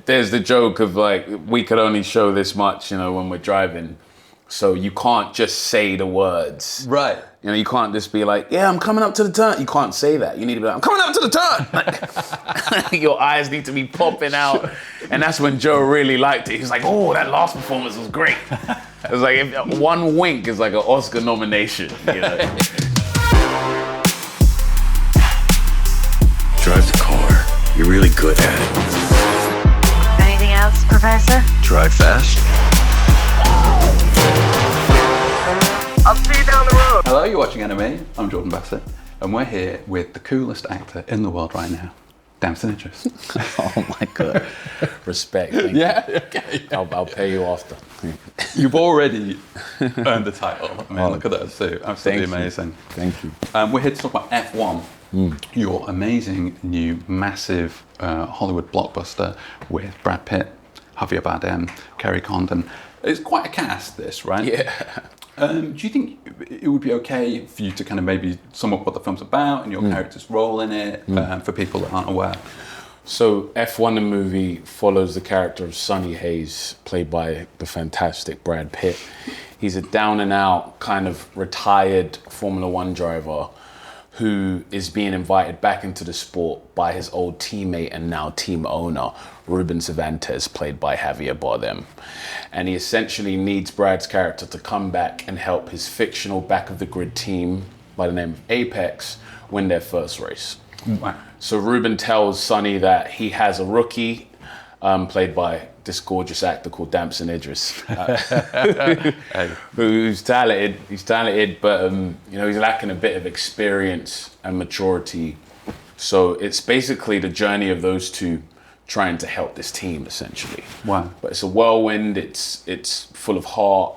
there's the joke of like, we could only show this much, you know, when we're driving. So you can't just say the words. Right. You know, you can't just be like, yeah, I'm coming up to the turn. You can't say that. You need to be like, I'm coming up to the turn. Like, your eyes need to be popping out. And that's when Joe really liked it. He was like, oh, that last performance was great. It was like, if one wink is like an Oscar nomination, you know. Drive the car. You're really good at it. Anything else, Professor? Drive fast. I'll see you down the road. Hello, you're watching Anime. I'm Jordan Bassett, and we're here with the coolest actor in the world right now, Damson Idris. Oh my God. Respect. Yeah, okay. I'll pay you after. You've already earned the title. I mean, look at that suit. Absolutely Thank you. amazing. Thank you. We're here to talk about F1, your amazing new massive Hollywood blockbuster with Brad Pitt, Javier Bardem, Kerry Condon. It's quite a cast, this, right? Yeah. Do you think it would be okay for you to kind of maybe sum up what the film's about and your character's role in it for people that aren't aware? So F1 the movie follows the character of Sonny Hayes, played by the fantastic Brad Pitt. He's a down and out kind of retired Formula One driver who is being invited back into the sport by his old teammate and now team owner, Ruben Cervantes, played by Javier Bardem. And he essentially needs Brad's character to come back and help his fictional back of the grid team by the name of Apex win their first race. Wow. So Ruben tells Sonny that he has a rookie, played by this gorgeous actor called Damson Idris, who's talented. He's talented, but you know, he's lacking a bit of experience and maturity. So it's basically the journey of those two trying to help this team, essentially. Wow. But it's a whirlwind. It's full of heart,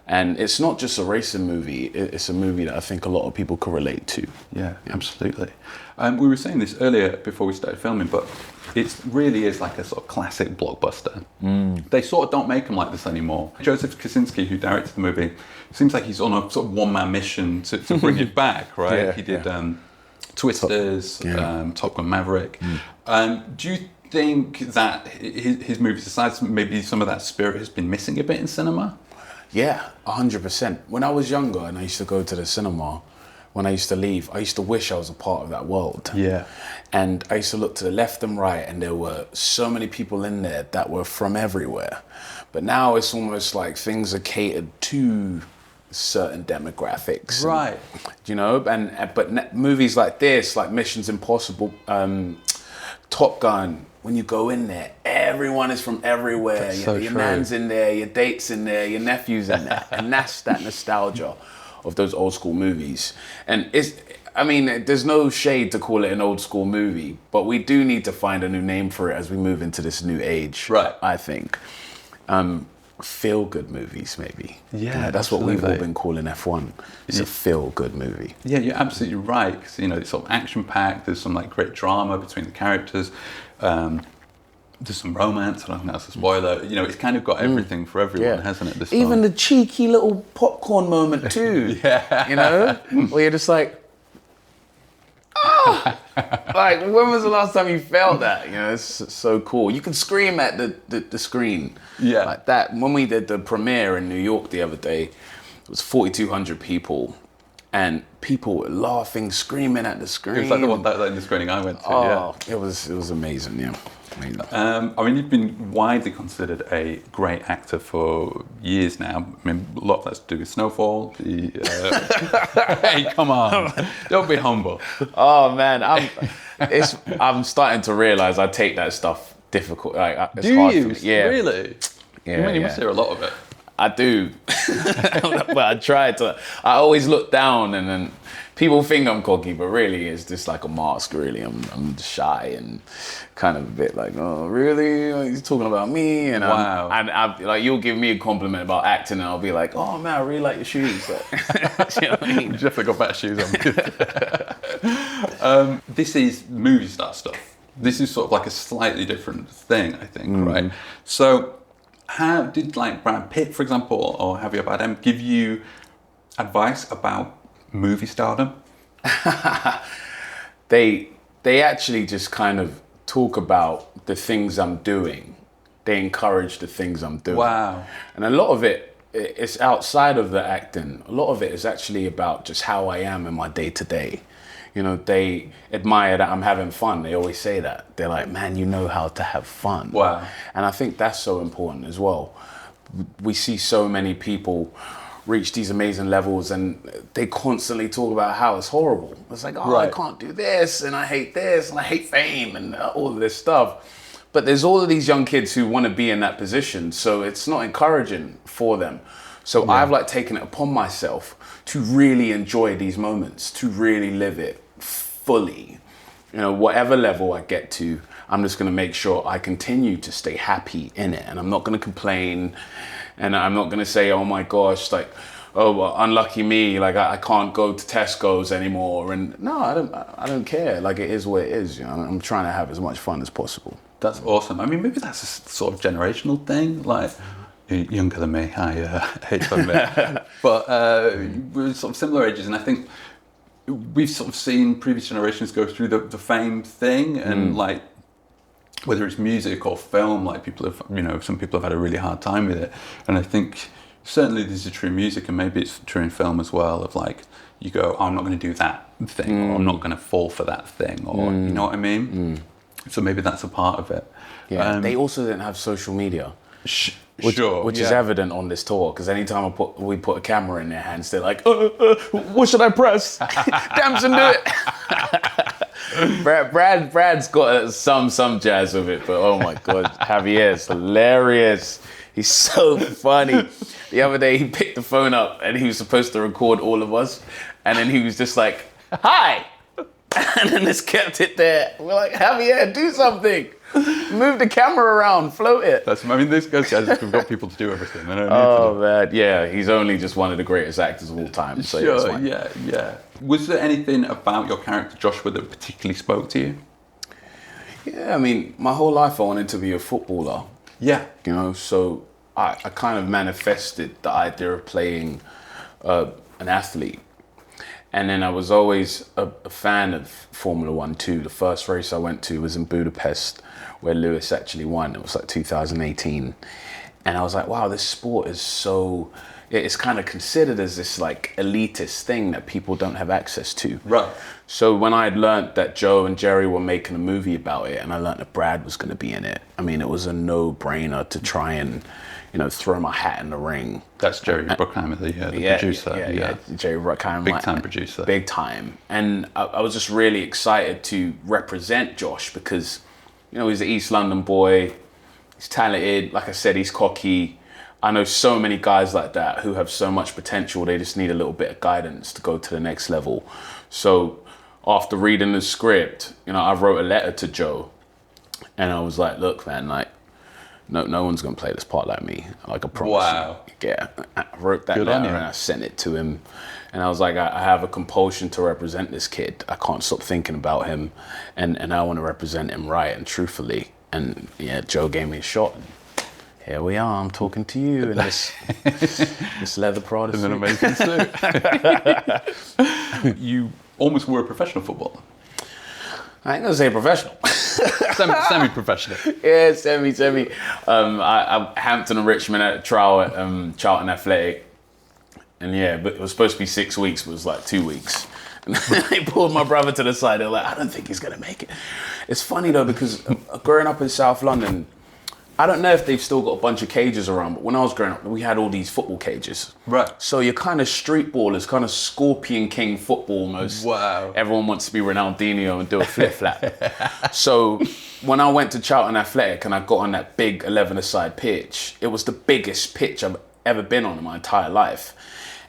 and it's not just a racing movie. It's a movie that I think a lot of people can relate to. Yeah, absolutely. We were saying this earlier before we started filming, but it really is like a sort of classic blockbuster. They sort of don't make them like this anymore. Joseph Kosinski, who directed the movie, seems like he's on a sort of one-man mission to bring it back, right? Yeah, he did Twisters, Top Gun Maverick. Do you think that his movies, aside maybe some of that spirit, has been missing a bit in cinema? Yeah, 100%. When I was younger and I used to go to the cinema, when I used to leave, I used to wish I was a part of that world. Yeah. And I used to look to the left and right, and there were so many people in there that were from everywhere. But now it's almost like things are catered to certain demographics. Right. You know, but movies like this, like Missions Impossible, Top Gun, when you go in there, everyone is from everywhere. That's so your true. man's in there, your date's in there, your nephew's in there. And that's that nostalgia of those old school movies. And there's no shade to call it an old school movie, but we do need to find a new name for it as we move into this new age, right? I think. Feel-good movies, maybe. Yeah, you know, that's absolutely. what we've all been calling F1. It's a feel-good movie. Yeah, you're absolutely right. 'Cause, you know, it's sort of action-packed. There's some like great drama between the characters. There's some romance. I don't think that's a spoiler. You know, it's kind of got everything for everyone, hasn't it? This Even film? the cheeky little popcorn moment too. Yeah. You know, where you're just like, oh, like when was the last time you felt that? You know, it's so cool. You can scream at the screen. Yeah. Like that. When we did the premiere in New York the other day, it was 4,200 people, and people were laughing, screaming at the screen. It was like the one that in the screening I went to. Oh, it was amazing. Yeah. Amazing. I mean, you've been widely considered a great actor for years now. I mean, a lot of that's to do with Snowfall. Hey, come on, don't be humble. Oh man, I'm starting to realize I take that stuff difficult. Like, it's Do hard you? for me. Yeah, Really? Yeah, I mean, you must hear a lot of it. I do, but I try to. I always look down, and then people think I'm cocky, but really it's just like a mask. Really, I'm shy and kind of a bit like, oh, really? He's talking about me, and wow. I like you'll give me a compliment about acting, and I'll be like, oh man, I really like your shoes. Like, you know what I mean? You definitely got better shoes on. This is movie star stuff. This is sort of like a slightly different thing, I think, right? So, how did like Brad Pitt, for example, or Javier Bardem give you advice about movie stardom? They actually just kind of talk about the things I'm doing they encourage the things I'm doing. Wow. And a lot of it's outside of the acting. A lot of it is actually about just how I am in my day-to-day. You know, they admire that I'm having fun. They always say that. They're like, man, you know how to have fun. Wow. And I think that's so important as well. We see so many people reach these amazing levels and they constantly talk about how it's horrible. It's like, oh, I can't do this and I hate this and I hate fame and all of this stuff. But there's all of these young kids who want to be in that position. So it's not encouraging for them. So I've like taken it upon myself to really enjoy these moments, to really live it fully. You know, whatever level I get to, I'm just going to make sure I continue to stay happy in it. And I'm not going to complain. And I'm not going to say, oh my gosh, like, oh, well, unlucky me, like I can't go to Tesco's anymore. And no, I don't care. Like, it is what it is. You know, I'm trying to have as much fun as possible. That's awesome. I mean, maybe that's a sort of generational thing. Like, you're younger than me, I hate to admit. But we're sort of similar ages, and I think we've sort of seen previous generations go through the fame thing, and like, whether it's music or film, like people have, you know, some people have had a really hard time with it. And I think certainly this is true in music, and maybe it's true in film as well, of like, you go, oh, I'm not going to do that thing, or I'm not going to fall for that thing, or you know what I mean? So maybe that's a part of it. Yeah, they also didn't have social media. Which is evident on this tour, because anytime we put a camera in their hands, they're like, what should I press? Damson, do it. Brad's got some jazz with it, but oh my God, Javier's hilarious. He's so funny. The other day he picked the phone up and he was supposed to record all of us, and then he was just like, hi. And then just kept it there. We're like, Javier, do something. Move the camera around, float it. I mean, these guys have got people to do everything. They don't need oh, man. Yeah, he's only just one of the greatest actors of all time. So sure, yeah. Was there anything about your character, Joshua, that particularly spoke to you? Yeah, I mean, my whole life I wanted to be a footballer. Yeah. You know, so I kind of manifested the idea of playing an athlete. And then I was always a fan of Formula 1 too. The first race I went to was in Budapest, where Lewis actually won. It was like 2018. And I was like, wow, this sport is so, it's kind of considered as this like elitist thing that people don't have access to. Right. So when I had learned that Joe and Jerry were making a movie about it, and I learned that Brad was going to be in it, I mean, it was a no-brainer to try and, you know, throw my hat in the ring. That's Jerry Bruckheimer, the producer. Yeah, Jerry Bruckheimer. Big time producer. Big time. And I was just really excited to represent Josh because, you know, he's an East London boy. He's talented. Like I said, he's cocky. I know so many guys like that who have so much potential. They just need a little bit of guidance to go to the next level. So after reading the script, you know, I wrote a letter to Joe. And I was like, look, man, like, no one's gonna play this part like me. Like, I promise. Wow. You. Yeah, I wrote that Good letter on you. and I sent it to him. And I was like, I have a compulsion to represent this kid. I can't stop thinking about him, and I want to represent him right and truthfully. And yeah, Joe gave me a shot. And here we are. I'm talking to you in this leather Prada suit. An amazing suit. You almost were a professional footballer. I ain't gonna say professional. Semi-professional. Yeah, semi. I Hampton and Richmond at a trial at Charlton Athletic, and yeah, but it was supposed to be 6 weeks, but it was like 2 weeks. And they pulled my brother to the side. They were like, I don't think he's gonna make it. It's funny though, because growing up in South London, I don't know if they've still got a bunch of cages around, but when I was growing up, we had all these football cages. Right. So you're kind of street ballers, kind of Scorpion King football almost. Wow. Everyone wants to be Ronaldinho and do a flip-flap. So when I went to Charlton Athletic and I got on that big 11-a-side pitch, it was the biggest pitch I've ever been on in my entire life.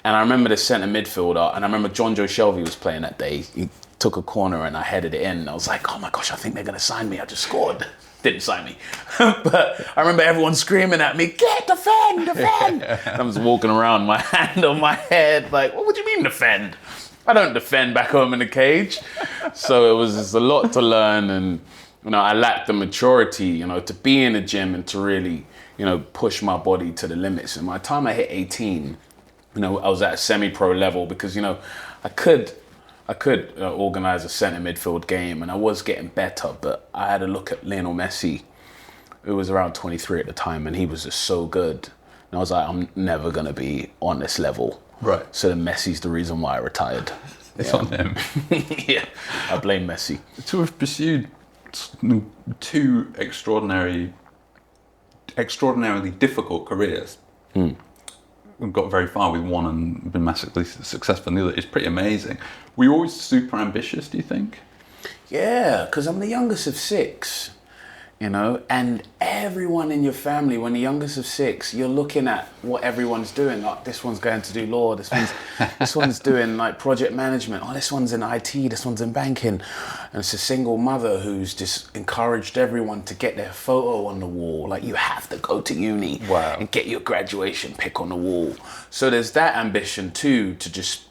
And I remember the centre midfielder, and I remember John Joe Shelby was playing that day. He took a corner and I headed it in. And I was like, oh my gosh, I think they're going to sign me. I just scored. Didn't sign me. But I remember everyone screaming at me, defend. And I was walking around, my hand on my head, like, what do you mean defend? I don't defend back home in the cage. So it was just a lot to learn, and, you know, I lacked the maturity, you know, to be in the gym and to really, you know, push my body to the limits. And by the time I hit 18, you know, I was at a semi-pro level because, you know, I could organize a centre midfield game, and I was getting better, but I had a look at Lionel Messi, who was around 23 at the time, and he was just so good. And I was like, I'm never going to be on this level. Right. So then Messi's the reason why I retired. It's on him. Yeah, I blame Messi. To have pursued two extraordinarily difficult careers, and got very far with one and been massively successful in the other, is pretty amazing. Were you always super ambitious, do you think? Yeah, because I'm the youngest of 6, you know, and everyone in your family, when the youngest of 6, you're looking at what everyone's doing. Like, this one's going to do law, this one's doing like project management, oh, this one's in IT, this one's in banking. And it's a single mother who's just encouraged everyone to get their photo on the wall. Like, you have to go to uni and get your graduation pic on the wall. So there's that ambition too, to just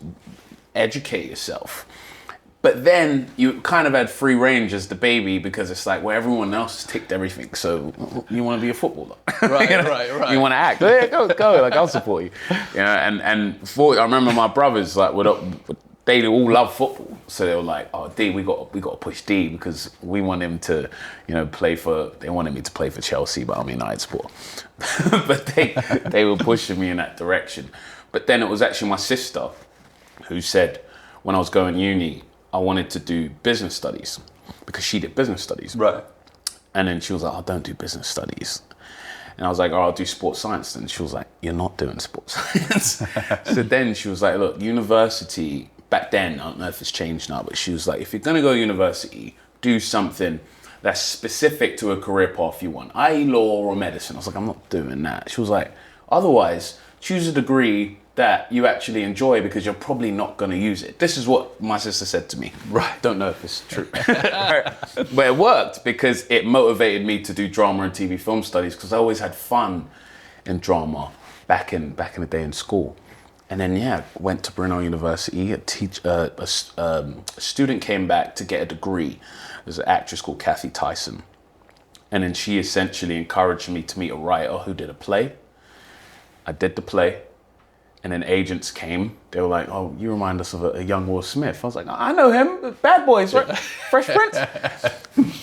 educate yourself. But then you kind of had free range as the baby, because it's like, well, everyone else has ticked everything. So you want to be a footballer, Right, you know? right. You want to act? Yeah, go. Like, I'll support you. You know, I remember my brothers, like, they all love football, so they were like, "Oh, D, we got to push D, because we want him to, you know, They wanted me to play for Chelsea, but I'm United sport." But they were pushing me in that direction. But then it was actually my sister who said, when I was going uni, I wanted to do business studies, because she did business studies. Right. And then she was like, "Oh, don't do business studies." And I was like, "Oh, I'll do sports science." And she was like, "You're not doing sports science." So then she was like, "Look, university," back then, I don't know if it's changed now, but she was like, "If you're going to go to university, do something that's specific to a career path you want, i.e. law or medicine." I was like, "I'm not doing that." She was like, "Otherwise, choose a degree that you actually enjoy, because you're probably not going to use it." This is what my sister said to me. Right. Don't know if it's true. But it worked, because it motivated me to do drama and TV film studies, because I always had fun in drama back in the day in school. And then, went to Brunel University. A student came back to get a degree. There's an actress called Kathy Tyson. And then she essentially encouraged me to meet a writer who did a play. I did the play. And then agents came. They were like, "Oh, you remind us of a young Will Smith." I was like, "I know him. Bad Boys, right? Fresh Prince."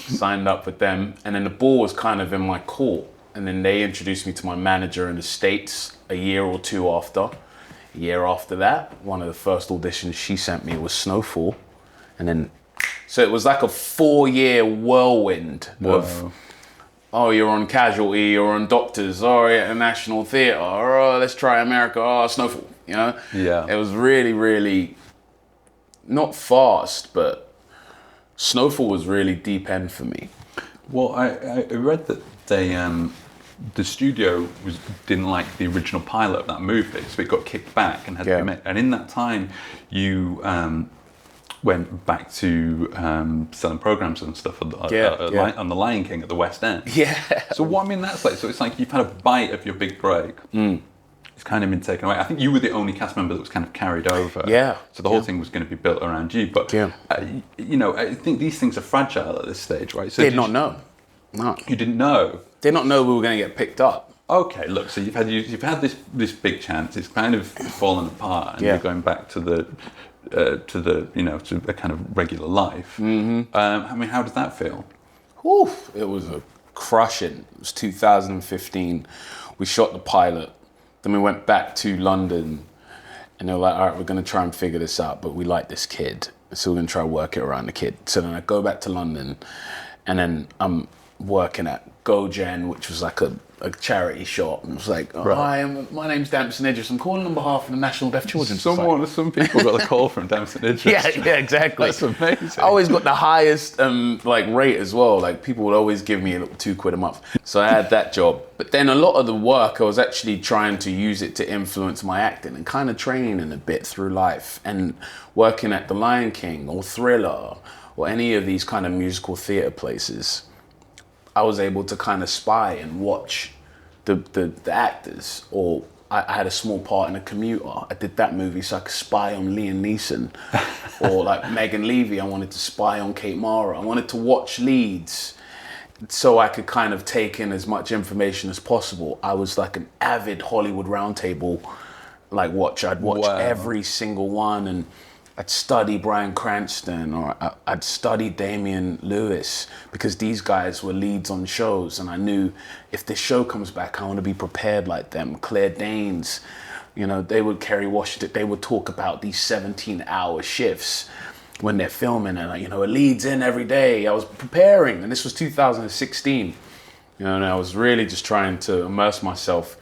Signed up with them. And then the ball was kind of in my court. And then they introduced me to my manager in the States a year or two after. A year after that, one of the first auditions she sent me was Snowfall. And then, so it was like a 4-year whirlwind of, oh, you're on Casualty, you're on Doctors, oh, you're at the National Theatre, oh, let's try America, oh, Snowfall, you know? Yeah. It was really, really, not fast, but Snowfall was really deep end for me. Well, I read that the studio didn't like the original pilot of that movie, so it got kicked back and had to be made. And in that time, you went back to selling programs and stuff on the Lion King at the West End. Yeah. So what I mean, that's like, so it's like you've had a bite of your big break. It's kind of been taken away. I think you were the only cast member that was kind of carried over. Yeah. So the whole thing was going to be built around you. But you know, I think these things are fragile at this stage, right? So Did not know. No. You didn't know. Did not know we were going to get picked up. Okay, look. So you've had this big chance. It's kind of fallen apart, and you're going back to the to a kind of regular life. Mm-hmm. I mean, how does that feel? Oof, it was a crushing. It was 2015. We shot the pilot. Then we went back to London, and they were like, "All right, we're going to try and figure this out, but we like this kid, so we're going to try and work it around the kid." So then I go back to London, and then I'm working at GoGen, which was like a charity shop, and it was like, "Hi, my name's Damson Idris. I'm calling on behalf of the National Deaf Children's Society." Some people got a call from Damson Idris. Yeah, exactly. That's amazing. I always got the highest rate as well. Like, people would always give me a little £2 a month. So I had that job. But then a lot of the work, I was actually trying to use it to influence my acting and kind of training a bit through life. And working at the Lion King or Thriller or any of these kind of musical theatre places, I was able to kind of spy and watch the actors. Or I had a small part in A Commuter. I did that movie so I could spy on Liam Neeson. Or like Megan Levy, I wanted to spy on Kate Mara. I wanted to watch leads so I could kind of take in as much information as possible. I was like an avid Hollywood Roundtable watcher. I'd watch every single one, and I'd study Bryan Cranston, or I'd study Damian Lewis, because these guys were leads on shows, and I knew if this show comes back, I want to be prepared like them. Claire Danes, you know, they would carry Washington. They would talk about these 17-hour shifts when they're filming, and you know, it leads in every day. I was preparing, and this was 2016. You know, and I was really just trying to immerse myself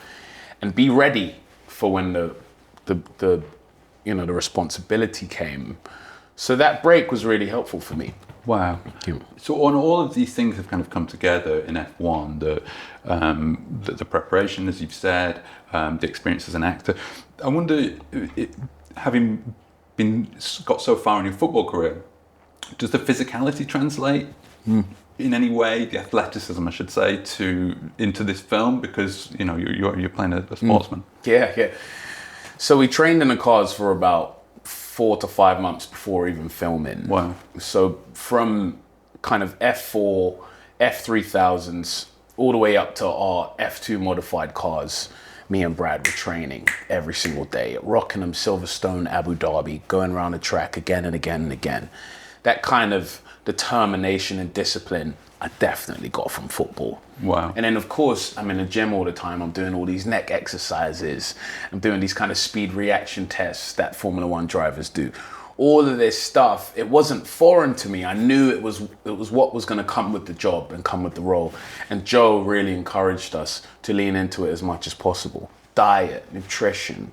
and be ready for when the you know, the responsibility came. So that break was really helpful for me. Wow. So on all of these things have kind of come together in F1, the preparation, as you've said, the experience as an actor. I wonder, having got so far in your football career, does the physicality translate in any way, the athleticism, I should say, into this film? Because, you know, you're playing a sportsman. Yeah. So we trained in the cars for about 4 to 5 months before even filming. Wow. So from kind of F4, F3000s, all the way up to our F2 modified cars, me and Brad were training every single day at Rockingham, Silverstone, Abu Dhabi, going around the track again and again and again. That kind of determination and discipline I definitely got from football. Wow. And then of course, I'm in the gym all the time. I'm doing all these neck exercises. I'm doing these kind of speed reaction tests that Formula One drivers do. All of this stuff, it wasn't foreign to me. I knew it was what was going to come with the job and come with the role. And Joe really encouraged us to lean into it as much as possible. Diet, nutrition.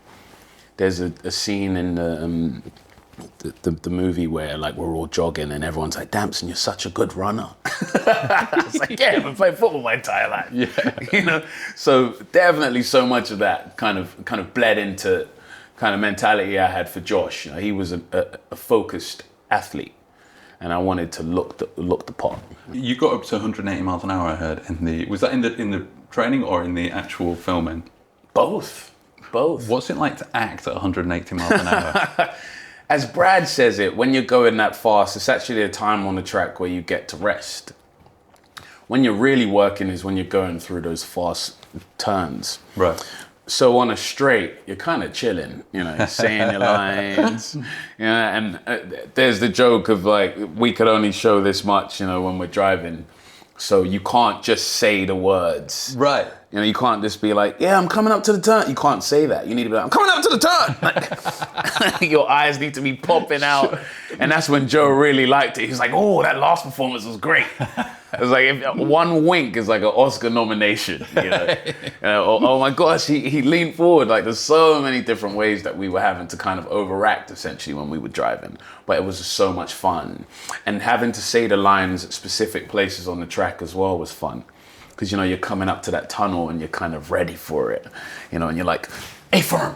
There's a scene in the movie where like we're all jogging and everyone's like, Damson, you're such a good runner. It's like, yeah, I've been playing football my entire life. Yeah. You know, so definitely so much of that kind of bled into kind of mentality I had for Josh. You know, he was a focused athlete, and I wanted to look the part. You got up to 180 miles an hour, I heard. Was that in the training or in the actual filming? Both. What's it like to act at 180 miles an hour? As Brad says it, when you're going that fast, it's actually a time on the track where you get to rest. When you're really working is when you're going through those fast turns. Right. So on a straight, you're kind of chilling, you know, saying your lines. You know, and there's the joke of like, we could only show this much, you know, when we're driving. So you can't just say the words. Right. You know, you can't just be like, yeah, I'm coming up to the turn. You can't say that. You need to be like, I'm coming up to the turn. Like, your eyes need to be popping out. And that's when Joe really liked it. He was like, oh, that last performance was great. It was like, if one wink is like an Oscar nomination, you know. Oh my gosh, he leaned forward. Like, there's so many different ways that we were having to kind of overact, essentially, when we were driving. But it was just so much fun. And having to say the lines at specific places on the track as well was fun. Because, you know, you're coming up to that tunnel and you're kind of ready for it, you know, and you're like, hey, firm.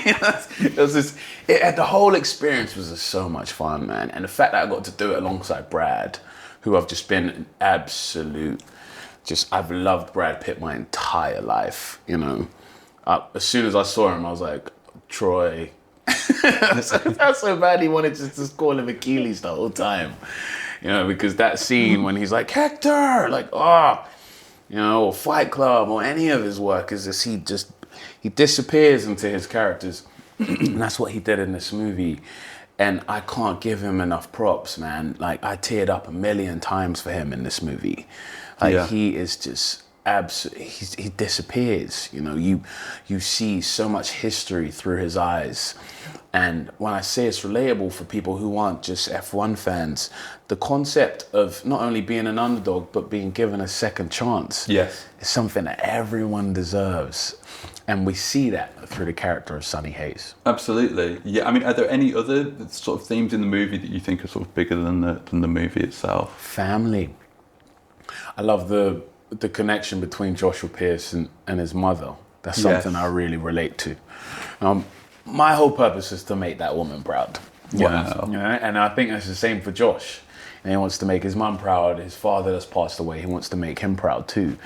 You know, the whole experience was just so much fun, man. And the fact that I got to do it alongside Brad, who I've just been an absolute, I've loved Brad Pitt my entire life, you know. As soon as I saw him, I was like, Troy. That's so bad he wanted to just call him Achilles the whole time. You know, because that scene when he's like, Hector, like, you know, or Fight Club or any of his work is just, he disappears into his characters. And that's what he did in this movie. And I can't give him enough props, man. Like, I teared up 1,000,000 times for him in this movie. Like, yeah. He is just he disappears. You know, you see so much history through his eyes. And when I say it's relatable for people who aren't just F1 fans, the concept of not only being an underdog, but being given a second chance is something that everyone deserves. And we see that through the character of Sonny Hayes. Absolutely. Yeah, I mean, are there any other sort of themes in the movie that you think are sort of bigger than the movie itself? Family. I love the connection between Joshua Pierce and his mother. That's something I really relate to. My whole purpose is to make that woman proud. Wow. You know? And I think that's the same for Josh. And he wants to make his mum proud. His father that's passed away, he wants to make him proud too.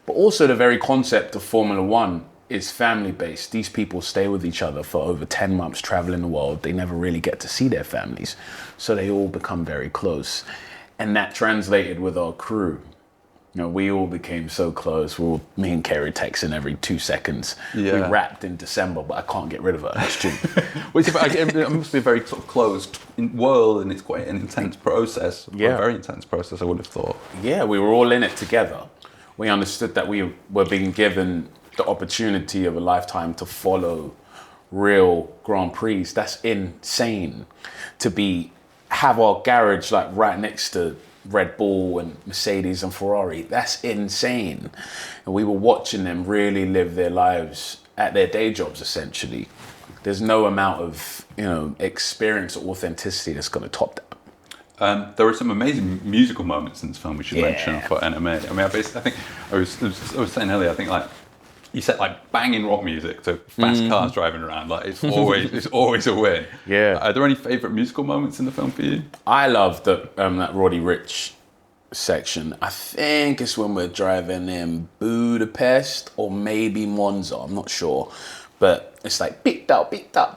But also the very concept of Formula One is family-based. These people stay with each other for over 10 months, traveling the world. They never really get to see their families. So they all become very close. And that translated with our crew. we all became so close. Me and Kerry texting every 2 seconds. Yeah. We wrapped in December, but I can't get rid of her. It's June. Which it must be a very sort of closed world, and it's quite an intense process. Yeah. A very intense process, I would have thought. Yeah, we were all in it together. We understood that we were being given the opportunity of a lifetime to follow real Grand Prix. That's insane. To have our garage like right next to Red Bull and Mercedes and Ferrari. That's insane. And we were watching them really live their lives at their day jobs, essentially. There's no amount of, experience or authenticity that's going to top that. There are some amazing musical moments in this film we should Yeah. mention for anime. I mean, I think I was saying earlier, I think like you set like banging rock music to fast cars driving around. Like it's always a win. Yeah. Are there any favourite musical moments in the film for you? I love that Roddy Ricch section. I think it's when we're driving in Budapest or maybe Monza. I'm not sure, but it's like beat up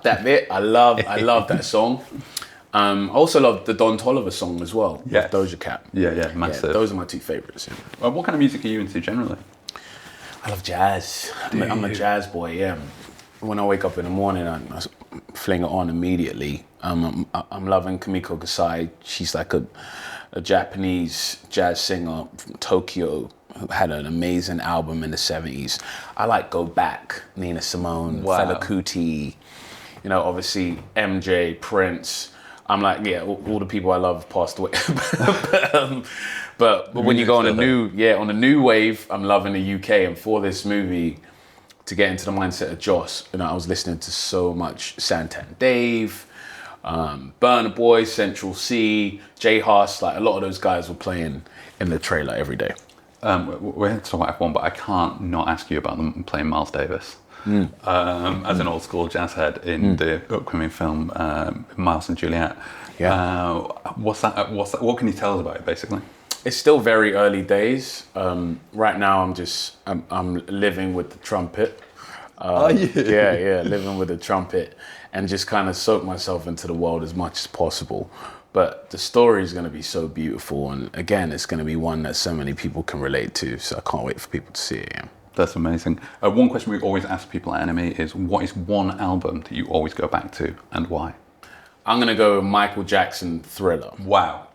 that bit. I love that song. I also love the Don Toliver song as well. Yes. With Doja Cat. Yeah, massive. Those are my two favourites. Yeah. What kind of music are you into generally? I love jazz. I'm a jazz boy, yeah. When I wake up in the morning, I fling it on immediately. I'm loving Kamiko Kasai. She's like a Japanese jazz singer from Tokyo who had an amazing album in the 70s. I like Go Back, Nina Simone, Wow. Fela Kuti, obviously MJ, Prince. I'm like, yeah, all the people I love passed away. But when you go on a new wave, I'm loving the UK. And for this movie, to get into the mindset of Joss, I was listening to so much Santan Dave, Burna Boy, Central C, J Huss. Like a lot of those guys were playing in the trailer every day. We're here to talk about F1, but I can't not ask you about them playing Miles Davis. As an old school jazz head in the upcoming film Miles and Juliet. Yeah. What can you tell us about it, basically? It's still very early days. Right now, I'm living with the trumpet. Are you? Yeah, living with the trumpet and just kind of soak myself into the world as much as possible. But the story is going to be so beautiful, and again, it's going to be one that so many people can relate to. So I can't wait for people to see it. Yeah. That's amazing. One question we always ask people at Anime is, what is one album that you always go back to, and why? I'm going to go with Michael Jackson, Thriller. Wow.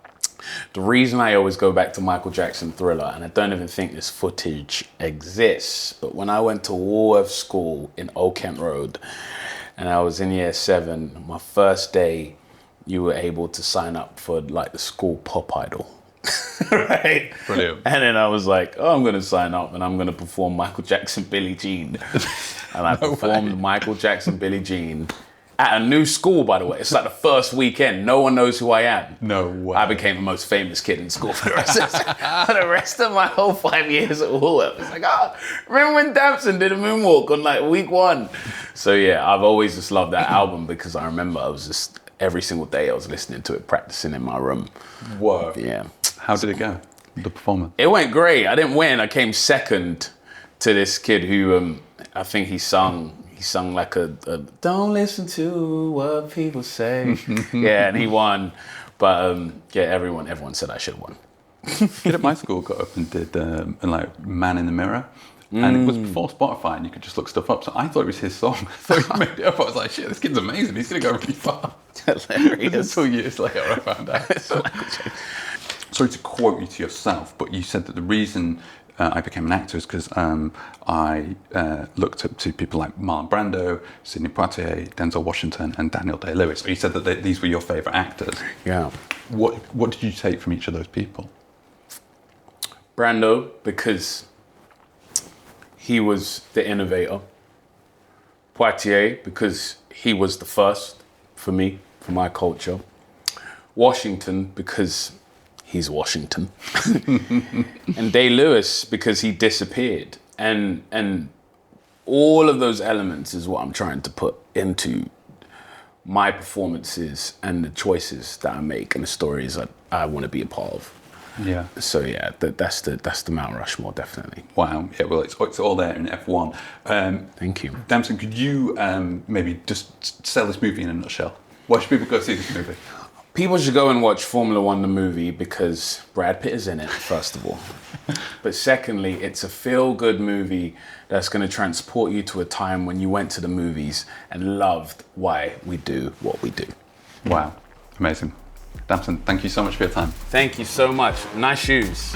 The reason I always go back to Michael Jackson, Thriller, and I don't even think this footage exists, but when I went to Woolworth School in Old Kent Road, and I was in year 7, my first day, you were able to sign up for like the school pop idol. Right? Brilliant. And then I was like, I'm going to sign up and I'm going to perform Michael Jackson, Billie Jean. And I performed Michael Jackson, Billie Jean at a new school, by the way. It's like the first weekend. No one knows who I am. No way. I became the most famous kid in school for the rest of my whole 5 years at Woolworth. It's like, remember when Damson did a moonwalk on like week 1? So yeah, I've always just loved that album because I remember I was just, every single day I was listening to it, practicing in my room. Whoa. Yeah. How did it go, the performance? It went great. I didn't win. I came second to this kid who I think he sung like a don't listen to what people say. Yeah, and he won. But yeah, everyone said I should have won. A kid at my school got up and did like Man in the Mirror. And it was before Spotify and you could just look stuff up. So I thought it was his song. So he made it up. I was like, shit, this kid's amazing. He's going to go really far. Hilarious. 2 years later I found out. Sorry to quote you to yourself, but you said that the reason I became an actor is because I looked up to people like Marlon Brando, Sidney Poitier, Denzel Washington, and Daniel Day-Lewis. You said that these were your favourite actors. Yeah. What did you take from each of those people? Brando, because he was the innovator. Poitier, because he was the first for me, for my culture. Washington, because he's Washington. And Day-Lewis, because he disappeared. And all of those elements is what I'm trying to put into my performances and the choices that I make and the stories that I want to be a part of. Yeah. So yeah, that's the Mount Rushmore, definitely. Wow. Yeah, well, it's all there in F1. Thank you. Damson, could you maybe just sell this movie in a nutshell? Why should people go see this movie? People should go and watch Formula One the movie because Brad Pitt is in it, first of all. But secondly, it's a feel-good movie that's going to transport you to a time when you went to the movies and loved why we do what we do. Wow, amazing. Damson, thank you so much for your time. Thank you so much. Nice shoes.